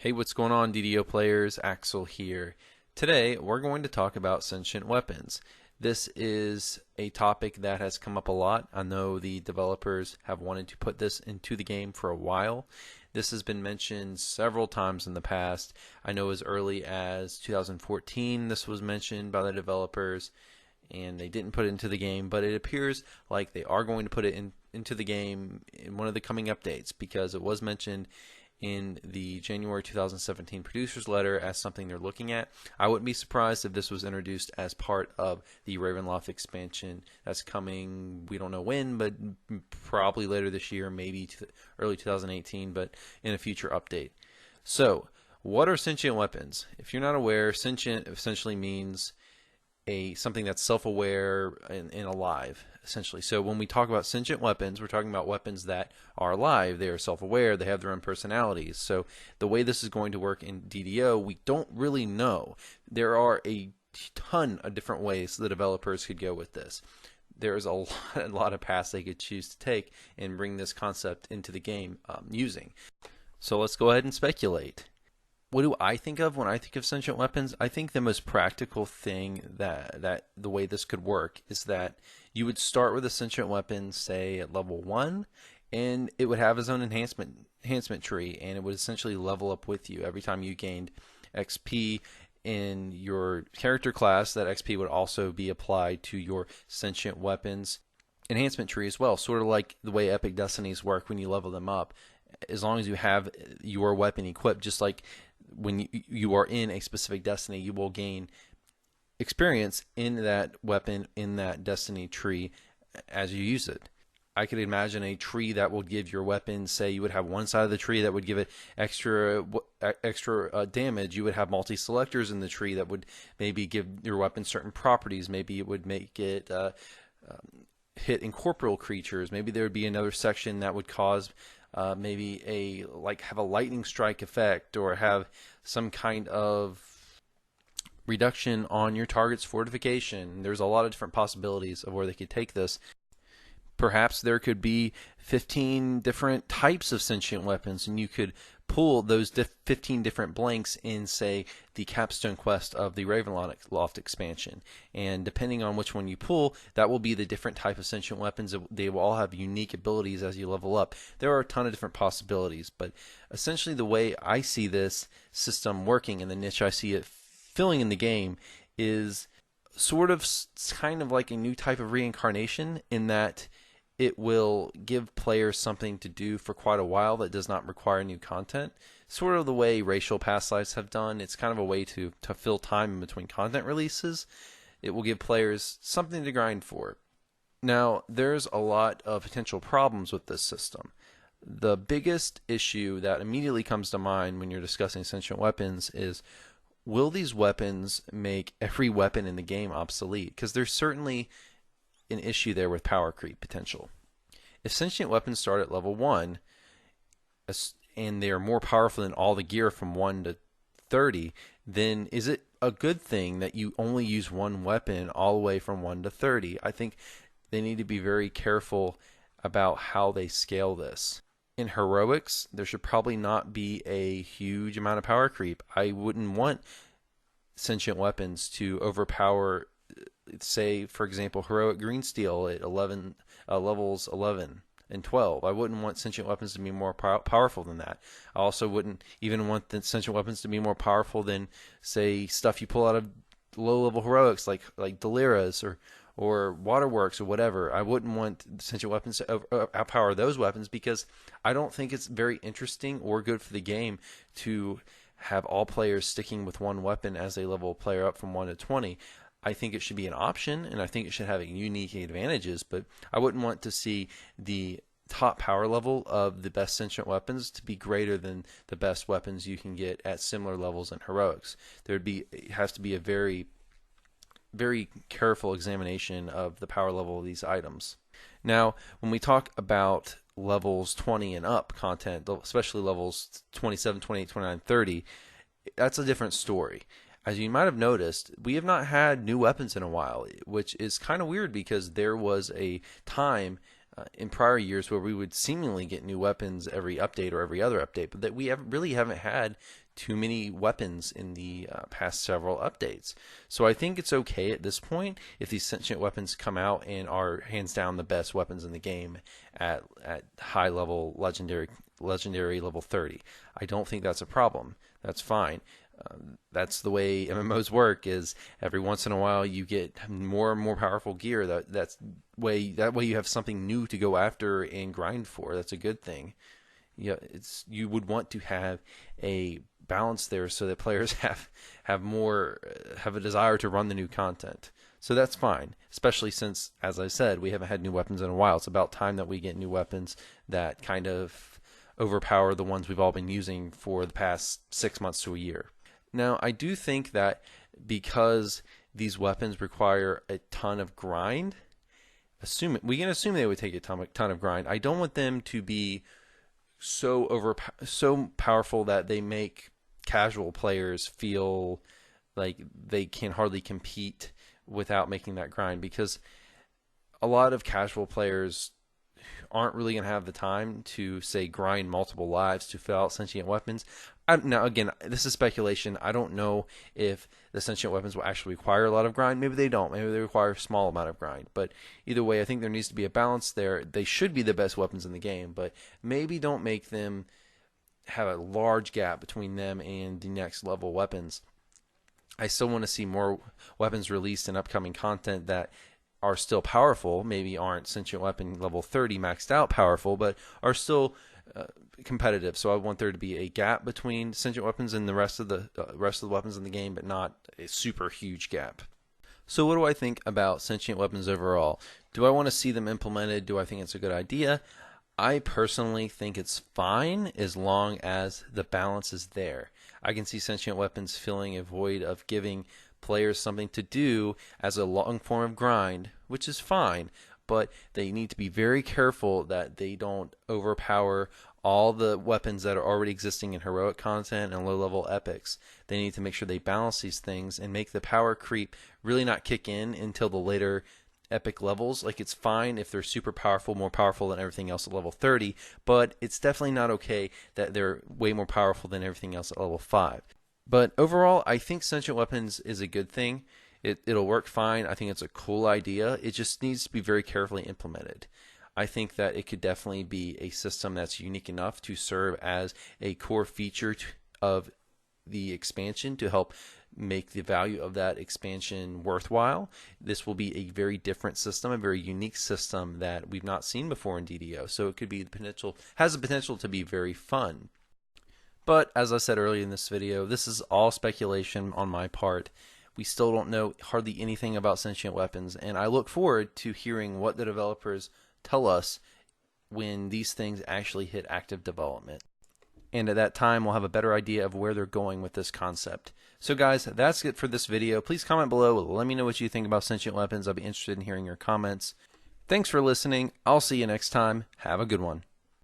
Hey, what's going on, DDO players? Axel here. Today, we're going to talk about sentient weapons. This is a topic that has come up a lot. I know the developers have wanted to put this into the game for a while. This has been mentioned several times in the past. I know as early as 2014 this was mentioned by the developers, and they didn't put it into the game, but it appears like they are going to put it into the game in one of the coming updates because it was mentioned in the January 2017 producer's letter as something they're looking at. I wouldn't be surprised if this was introduced as part of the Ravenloft expansion that's coming, we don't know when, but probably later this year, maybe early 2018, but in a future update. So, what are sentient weapons? If you're not aware, sentient essentially means something that's self-aware and alive, essentially. So when we talk about sentient weapons, we're talking about weapons that are alive. They are self-aware. They have their own personalities. So the way this is going to work in DDO, we don't really know. There are a ton of different ways the developers could go with this. There's a lot of paths they could choose to take and bring this concept into the game using. So let's go ahead and speculate. What do I think of when I think of sentient weapons? I think the most practical thing that the way this could work is that you would start with a sentient weapon, say at level 1, and it would have its own enhancement tree, and it would essentially level up with you. Every time you gained XP in your character class, that XP would also be applied to your sentient weapons enhancement tree as well, sort of like the way Epic Destinies work when you level them up. As long as you have your weapon equipped, just like when you are in a specific destiny, you will gain experience in that weapon, in that destiny tree as you use it. I could imagine a tree that will give your weapon, say you would have one side of the tree that would give it extra damage. You would have multi-selectors in the tree that would maybe give your weapon certain properties. Maybe it would make it hit incorporeal creatures. Maybe there would be another section that would cause maybe have a lightning strike effect, or have some kind of reduction on your target's fortification. There's a lot of different possibilities of where they could take this. Perhaps there could be 15 different types of sentient weapons, and you could pull those 15 different blanks in, say, the capstone quest of the Ravenloft expansion. And depending on which one you pull, that will be the different type of sentient weapons. They will all have unique abilities as you level up. There are a ton of different possibilities, but essentially the way I see this system working and the niche I see it filling in the game is sort of kind of like a new type of reincarnation, in that it will give players something to do for quite a while that does not require new content. Sort of the way racial past lives have done. It's kind of a way to fill time in between content releases. It will give players something to grind for. Now, there's a lot of potential problems with this system. The biggest issue that immediately comes to mind when you're discussing sentient weapons is, will these weapons make every weapon in the game obsolete? Because there's certainly an issue there with power creep potential. If sentient weapons start at level 1 and they are more powerful than all the gear from 1 to 30, then is it a good thing that you only use one weapon all the way from 1 to 30? I think they need to be very careful about how they scale this. In heroics, there should probably not be a huge amount of power creep. I wouldn't want sentient weapons to overpower, say, for example, heroic green steel at levels 11 and 12. I wouldn't want sentient weapons to be more powerful than that. I also wouldn't even want the sentient weapons to be more powerful than, say, stuff you pull out of low-level heroics like Deliras or Waterworks or whatever. I wouldn't want sentient weapons to outpower those weapons, because I don't think it's very interesting or good for the game to have all players sticking with one weapon as they level a player up from 1 to 20. I think it should be an option, and I think it should have unique advantages, but I wouldn't want to see the top power level of the best sentient weapons to be greater than the best weapons you can get at similar levels in heroics. It has to be a very, very careful examination of the power level of these items. Now, when we talk about levels 20 and up content, especially levels 27, 28, 29, 30, that's a different story. As you might have noticed, we have not had new weapons in a while, which is kind of weird, because there was a time in prior years where we would seemingly get new weapons every update or every other update, but that we really haven't had too many weapons in the past several updates. So I think it's okay at this point if these sentient weapons come out and are hands down the best weapons in the game at high level legendary level 30. I don't think that's a problem. That's fine. That's the way MMOs work. Is every once in a while you get more and more powerful gear. That way you have something new to go after and grind for. That's a good thing. Yeah, you would want to have a balance there so that players have a desire to run the new content. So that's fine, especially since, as I said, we haven't had new weapons in a while. It's about time that we get new weapons that kind of overpower the ones we've all been using for the past 6 months to a year. Now, I do think that because these weapons require a ton of grind, we can assume they would take a ton of grind. I don't want them to be so powerful that they make casual players feel like they can hardly compete without making that grind, because a lot of casual players aren't really going to have the time to, say, grind multiple lives to fill out sentient weapons. Now, again, this is speculation. I don't know if the sentient weapons will actually require a lot of grind. Maybe they don't. Maybe they require a small amount of grind. But either way, I think there needs to be a balance there. They should be the best weapons in the game, but maybe don't make them have a large gap between them and the next level weapons. I still want to see more weapons released in upcoming content that are still powerful, maybe aren't sentient weapon level 30 maxed out powerful, but are still competitive. So I want there to be a gap between sentient weapons and the rest of the weapons in the game, but not a super huge gap. So what do I think about sentient weapons overall? Do I want to see them implemented? Do I think it's a good idea? I personally think it's fine as long as the balance is there. I can see sentient weapons filling a void of giving players something to do as a long form of grind, which is fine, but they need to be very careful that they don't overpower all the weapons that are already existing in heroic content and low-level epics. They need to make sure they balance these things and make the power creep really not kick in until the later epic levels. Like, it's fine if they're super powerful, more powerful than everything else at level 30, but it's definitely not okay that they're way more powerful than everything else at level 5. But overall, I think sentient weapons is a good thing. It'll work fine. I think it's a cool idea. It just needs to be very carefully implemented. I think that it could definitely be a system that's unique enough to serve as a core feature of the expansion to help make the value of that expansion worthwhile. This will be a very different system, a very unique system that we've not seen before in DDO. So it could be has the potential to be very fun. But as I said earlier in this video, this is all speculation on my part. We still don't know hardly anything about sentient weapons, and I look forward to hearing what the developers tell us when these things actually hit active development. And at that time, we'll have a better idea of where they're going with this concept. So guys, that's it for this video. Please comment below. Let me know what you think about sentient weapons. I'll be interested in hearing your comments. Thanks for listening. I'll see you next time. Have a good one.